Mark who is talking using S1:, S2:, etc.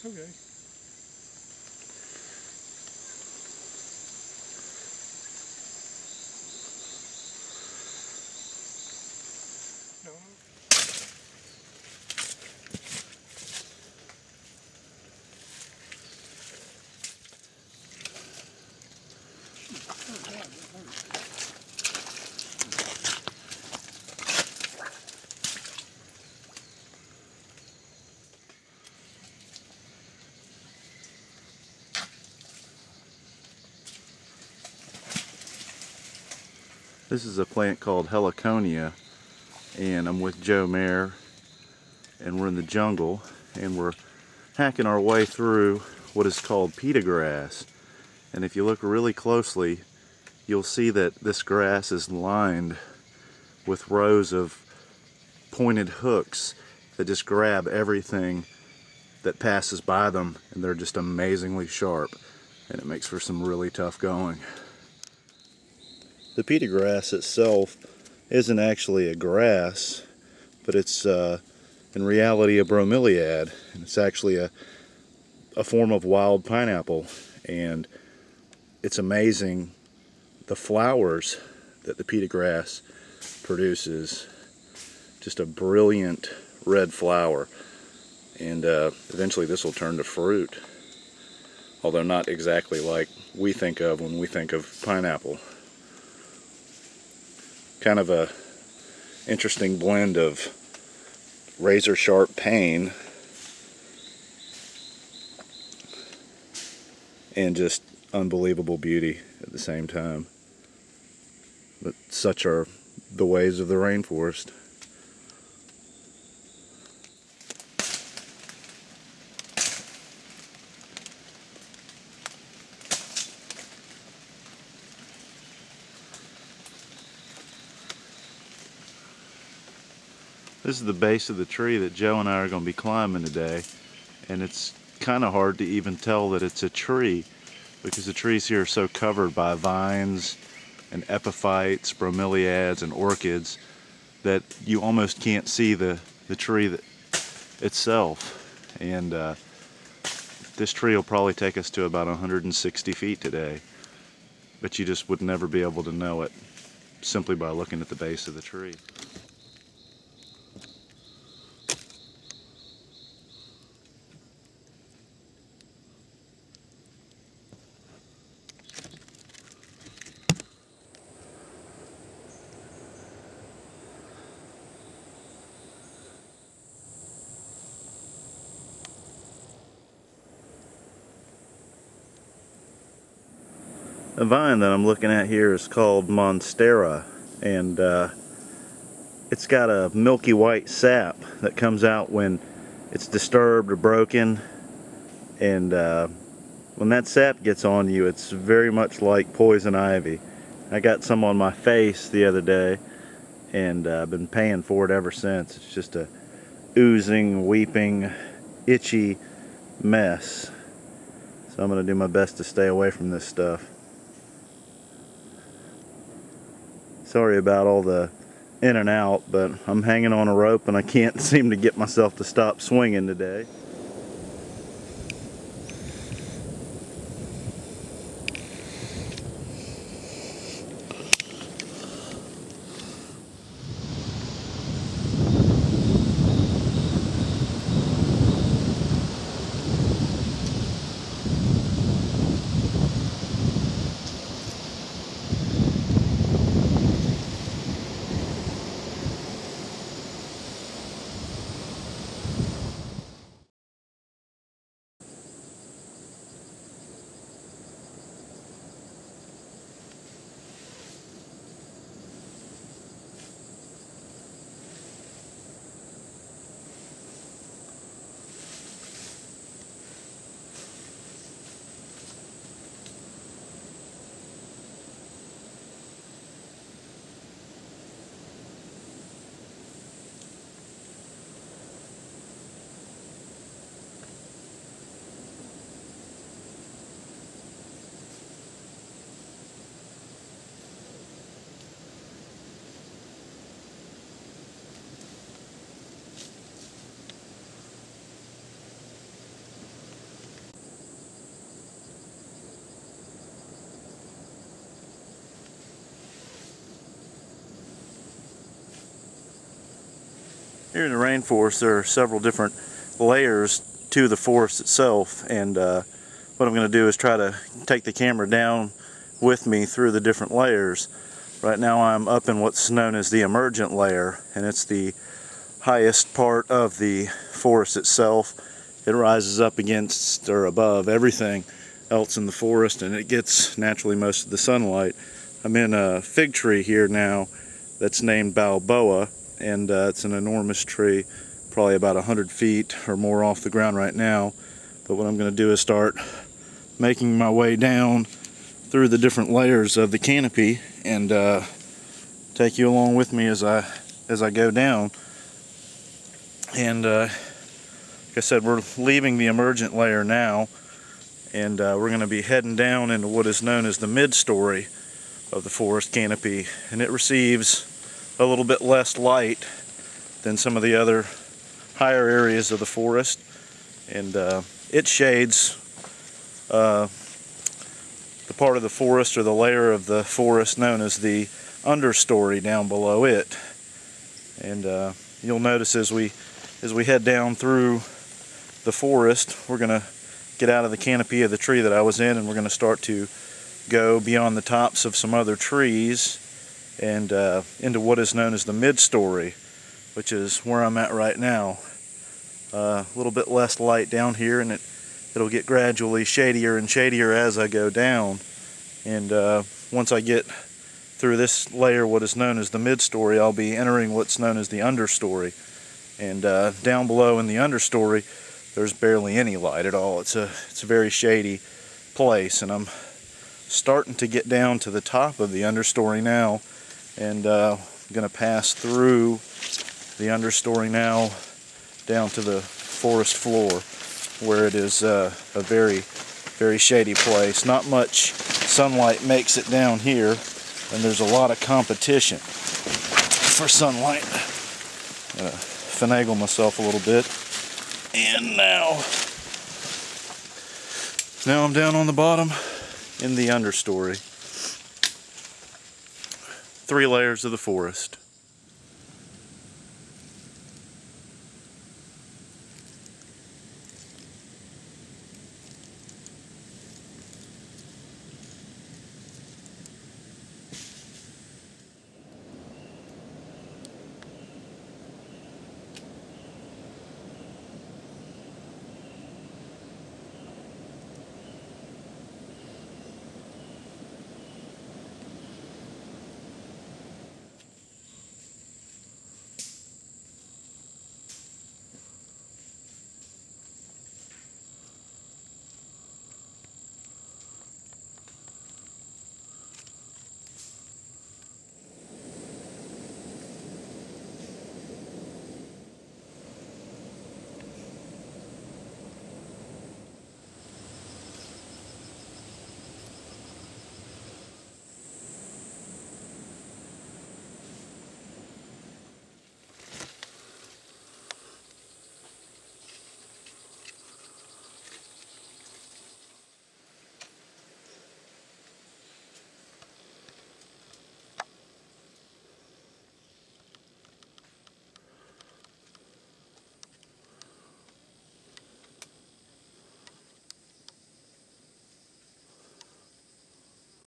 S1: Okay. No.
S2: This is a plant called Heliconia, and I'm with Joe Mayer, and we're in the jungle, and we're hacking our way through what is called pita grass. And if you look really closely, you'll see that this grass is lined with rows of pointed hooks that just grab everything that passes by them, and they're just amazingly sharp, and it makes for some really tough going. The pita grass itself isn't actually a grass, but it's in reality a bromeliad, and it's actually a form of wild pineapple. And it's amazing the flowers that the pita grass produces. Just a brilliant red flower, and eventually this will turn to fruit, although not exactly like we think of when we think of pineapple. Kind of a interesting blend of razor sharp pain and just unbelievable beauty at the same time. But such are the ways of the rainforest. This is the base of the tree that Joe and I are going to be climbing today, and it's kind of hard to even tell that it's a tree because the trees here are so covered by vines and epiphytes, bromeliads, and orchids that you almost can't see the tree itself. And this tree will probably take us to about 160 feet today, but you just would never be able to know it simply by looking at the base of the tree. The vine that I'm looking at here is called Monstera, and it's got a milky white sap that comes out when it's disturbed or broken, and when that sap gets on you, it's very much like poison ivy. I got some on my face the other day, and I've been paying for it ever since. It's just a oozing, weeping, itchy mess. So I'm going to do my best to stay away from this stuff. Sorry about all the in and out, but I'm hanging on a rope and I can't seem to get myself to stop swinging today. Here in the rainforest there are several different layers to the forest itself, and what I'm going to do is try to take the camera down with me through the different layers. Right now I'm up in what's known as the emergent layer, and it's the highest part of the forest itself. It rises up against or above everything else in the forest, and it gets naturally most of the sunlight. I'm in a fig tree here now that's named Balboa, and it's an enormous tree, probably about 100 feet or more off the ground right now. But what I'm going to do is start making my way down through the different layers of the canopy and take you along with me as I go down. And like I said, we're leaving the emergent layer now, and we're going to be heading down into what is known as the mid-story of the forest canopy, and it receives a little bit less light than some of the other higher areas of the forest, and it shades the part of the forest, or the layer of the forest known as the understory, down below it. And you'll notice as we head down through the forest, we're going to get out of the canopy of the tree that I was in, and we're going to start to go beyond the tops of some other trees and into what is known as the mid-story, which is where I'm at right now. A little bit less light down here, and it'll get gradually shadier and shadier as I go down. And once I get through this layer, what is known as the mid-story, I'll be entering what's known as the understory. And down below in the understory, there's barely any light at all. It's a very shady place, and I'm starting to get down to the top of the understory now, and I'm going to pass through the understory now down to the forest floor, where it is a very, very shady place. Not much sunlight makes it down here, and there's a lot of competition for sunlight. Finagle myself a little bit, and now I'm down on the bottom in the understory. 3 layers of the forest.